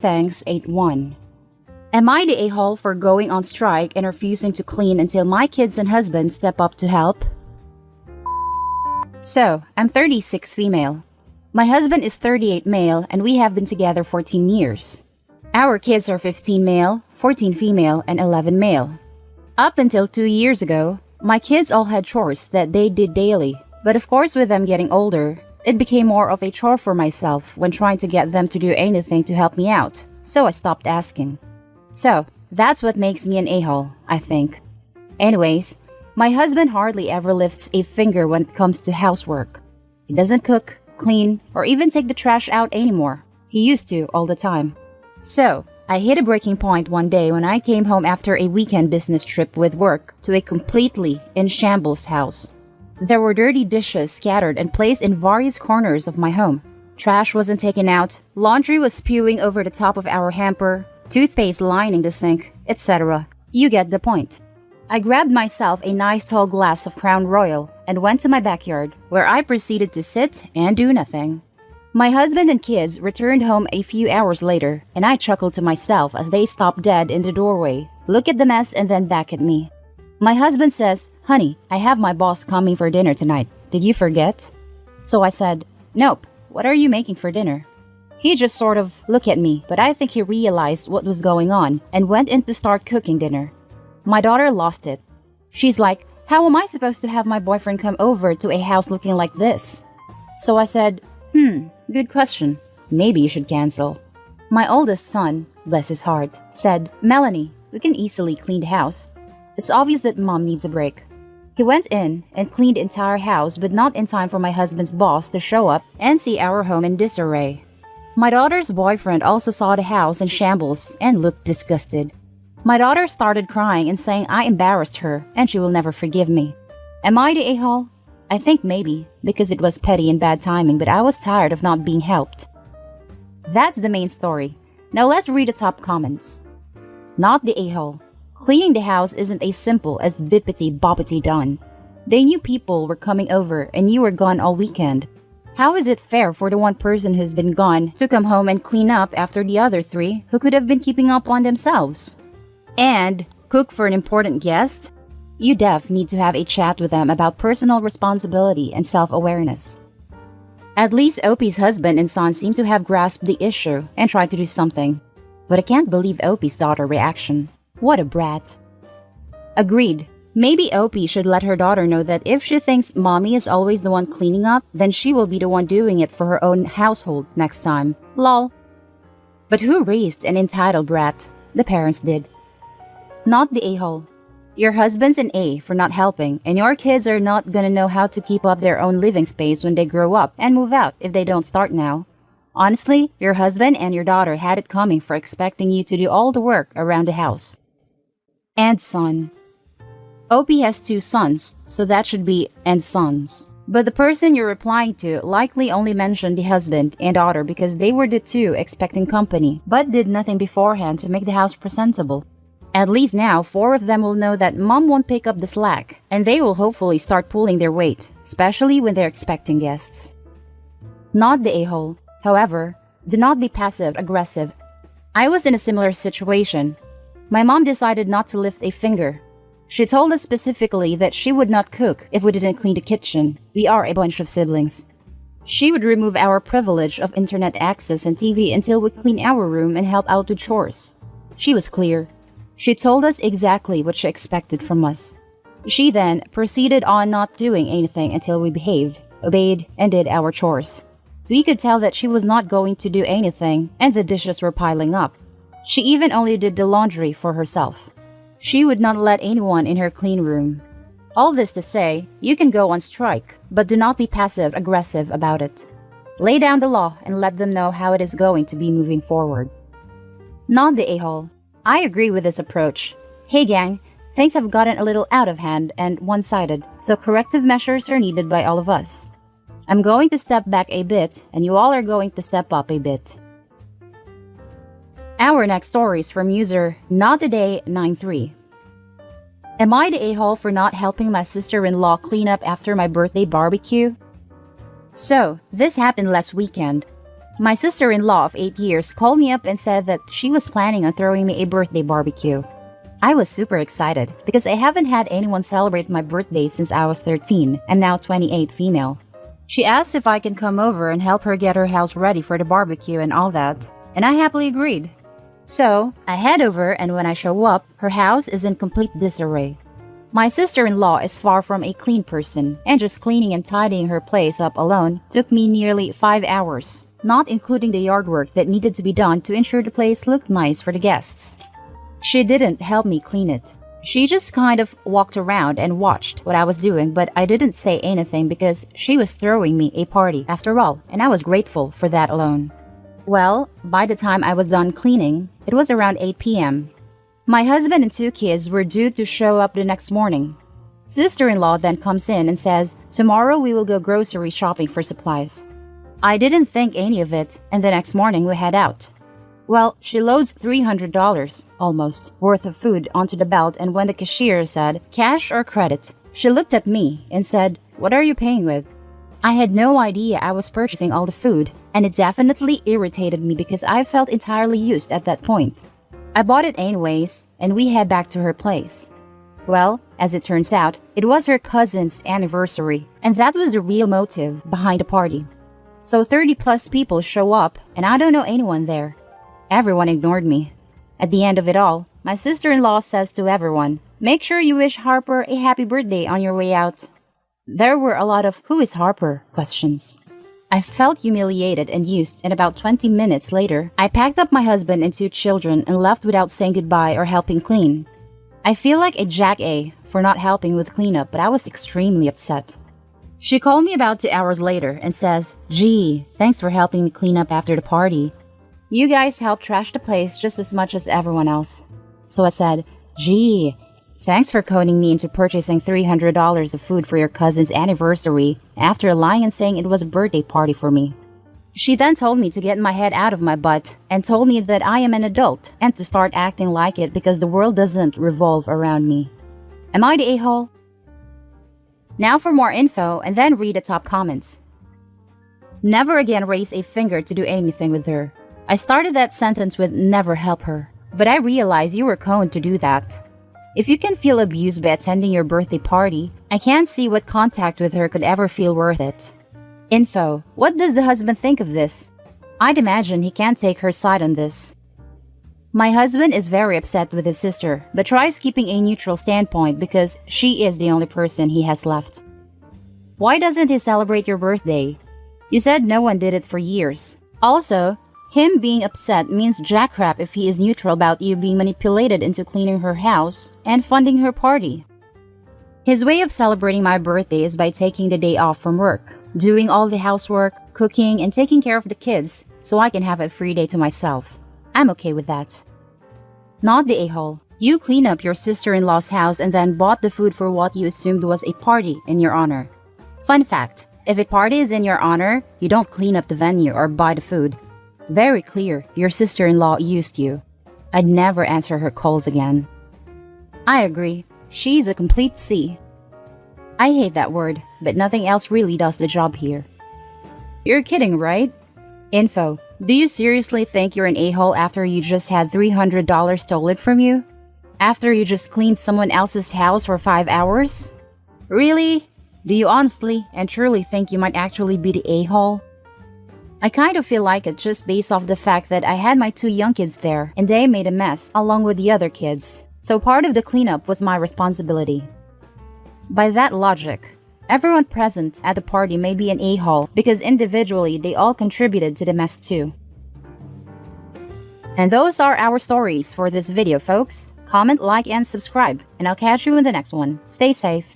Thanks 8-1. Am I the a-hole for going on strike and refusing to clean until my kids and husband step up to help? So, I'm 36 female. My husband is 38 male and we have been together 14 years. Our kids are 15 male, 14 female, and 11 male. Up until 2 years ago, my kids all had chores that they did daily, but of course with them getting older, it became more of a chore for myself when trying to get them to do anything to help me out, so I stopped asking. So, that's what makes me an a-hole, I think. Anyways, my husband hardly ever lifts a finger when it comes to housework. He doesn't cook, clean, or even take the trash out anymore. He used to all the time. So, I hit a breaking point one day when I came home after a weekend business trip with work to a completely in shambles house. There were dirty dishes scattered and placed in various corners of my home. Trash wasn't taken out, laundry was spewing over the top of our hamper, toothpaste lining the sink, etc. You get the point. I grabbed myself a nice tall glass of Crown Royal and went to my backyard, where I proceeded to sit and do nothing. My husband and kids returned home a few hours later, and I chuckled to myself as they stopped dead in the doorway, look at the mess and then back at me. My husband says, "Honey, I have my boss coming for dinner tonight. Did you forget?" So I said, "Nope. What are you making for dinner?" He just sort of looked at me, but I think he realized what was going on and went in to start cooking dinner. My daughter lost it. She's like, "How am I supposed to have my boyfriend come over to a house looking like this?" So I said, good question. Maybe you should cancel." My oldest son, bless his heart, said, "Melanie, we can easily clean the house. It's obvious that mom needs a break." He went in and cleaned the entire house, but not in time for my husband's boss to show up and see our home in disarray. My daughter's boyfriend also saw the house in shambles and looked disgusted. My daughter started crying and saying I embarrassed her and she will never forgive me. Am I the a-hole? I think maybe, because it was petty and bad timing, but I was tired of not being helped. That's the main story. Now let's read the top comments. Not the a-hole. Cleaning the house isn't as simple as bippity-boppity done. They knew people were coming over and you were gone all weekend. How is it fair for the one person who's been gone to come home and clean up after the other three who could have been keeping up on themselves? And cook for an important guest? You def need to have a chat with them about personal responsibility and self-awareness. At least Opie's husband and son seem to have grasped the issue and tried to do something. But I can't believe Opie's daughter's reaction. What a brat. Agreed. Maybe Opie should let her daughter know that if she thinks mommy is always the one cleaning up, then she will be the one doing it for her own household next time. Lol. But who raised an entitled brat? The parents did. Not the a-hole. Your husband's an A for not helping, and your kids are not gonna know how to keep up their own living space when they grow up and move out if they don't start now. Honestly, your husband and your daughter had it coming for expecting you to do all the work around the house. And son. Opie has 2 sons, so that should be and sons. But the person you're replying to likely only mentioned the husband and daughter because they were the 2 expecting company, but did nothing beforehand to make the house presentable. At least now, 4 of them will know that mom won't pick up the slack, and they will hopefully start pulling their weight, especially when they're expecting guests. Not the a-hole. However, do not be passive-aggressive. I was in a similar situation. My mom decided not to lift a finger. She told us specifically that she would not cook if we didn't clean the kitchen. We are a bunch of siblings. She would remove our privilege of internet access and TV until we clean our room and help out with chores. She was clear. She told us exactly what she expected from us. She then proceeded on not doing anything until we behaved, obeyed, and did our chores. We could tell that she was not going to do anything and the dishes were piling up. She even only did the laundry for herself. She would not let anyone in her clean room. All this to say, you can go on strike, but do not be passive-aggressive about it. Lay down the law and let them know how it is going to be moving forward. Not the a-hole. I agree with this approach. Hey gang, things have gotten a little out of hand and one-sided, so corrective measures are needed by all of us. I'm going to step back a bit, and you all are going to step up a bit. Our next story is from user NotTheDay93. Am I the a-hole for not helping my sister-in-law clean up after my birthday barbecue? So, this happened last weekend. My sister-in-law of 8 years called me up and said that she was planning on throwing me a birthday barbecue. I was super excited because I haven't had anyone celebrate my birthday since I was 13. I'm now 28 female. She asked if I can come over and help her get her house ready for the barbecue and all that, and I happily agreed. So, I head over, and when I show up, her house is in complete disarray. My sister-in-law is far from a clean person, and just cleaning and tidying her place up alone took me nearly 5 hours, not including the yard work that needed to be done to ensure the place looked nice for the guests. She didn't help me clean it. She just kind of walked around and watched what I was doing, but I didn't say anything because she was throwing me a party after all, and I was grateful for that alone. Well, by the time I was done cleaning, it was around 8 p.m. My husband and 2 kids were due to show up the next morning. Sister-in-law then comes in and says, "Tomorrow we will go grocery shopping for supplies." I didn't think any of it, and the next morning we head out. Well, she loads $300, almost, worth of food onto the belt, and when the cashier said, "Cash or credit?" she looked at me and said, "What are you paying with?" I had no idea I was purchasing all the food, and it definitely irritated me because I felt entirely used at that point. I bought it anyways, and we head back to her place. Well, as it turns out, it was her cousin's anniversary, and that was the real motive behind the party. So 30 plus people show up, and I don't know anyone there. Everyone ignored me. At the end of it all, my sister-in-law says to everyone, "Make sure you wish Harper a happy birthday on your way out." There were a lot of "Who is Harper?" questions. I felt humiliated and used, and about 20 minutes later, I packed up my husband and 2 children and left without saying goodbye or helping clean. I feel like a jack-A for not helping with cleanup, but I was extremely upset. She called me about 2 hours later and says, "Gee, thanks for helping me clean up after the party. You guys helped trash the place just as much as everyone else." So I said, "Gee, thanks for coning me into purchasing $300 of food for your cousin's anniversary after lying and saying it was a birthday party for me." She then told me to get my head out of my butt and told me that I am an adult and to start acting like it because the world doesn't revolve around me. Am I the a-hole? Now for more info and then read the top comments. Never again raise a finger to do anything with her. I started that sentence with "never help her," but I realized you were coned to do that. If you can feel abused by attending your birthday party, I can't see what contact with her could ever feel worth it. Info: what does the husband think of this? I'd imagine he can't take her side on this. My husband is very upset with his sister, but tries keeping a neutral standpoint because she is the only person he has left. Why doesn't he celebrate your birthday? You said no one did it for years. Also, him being upset means jackrap if he is neutral about you being manipulated into cleaning her house and funding her party. His way of celebrating my birthday is by taking the day off from work, doing all the housework, cooking, and taking care of the kids so I can have a free day to myself. I'm okay with that. Not the a-hole. You clean up your sister-in-law's house and then bought the food for what you assumed was a party in your honor. Fun fact, if a party is in your honor, you don't clean up the venue or buy the food. Very clear, your sister-in-law used you. I'd never answer her calls again. I agree. She's a complete C. I hate that word, but nothing else really does the job here. You're kidding, right? Info: do you seriously think you're an a-hole after you just had $300 stolen from you? After you just cleaned someone else's house for 5 hours? Really? Do you honestly and truly think you might actually be the a-hole? I kind of feel like it just based off the fact that I had my 2 young kids there and they made a mess along with the other kids, so part of the cleanup was my responsibility. By that logic, everyone present at the party may be an a-hole because individually they all contributed to the mess too. And those are our stories for this video, folks. Comment, like, and subscribe, and I'll catch you in the next one. Stay safe.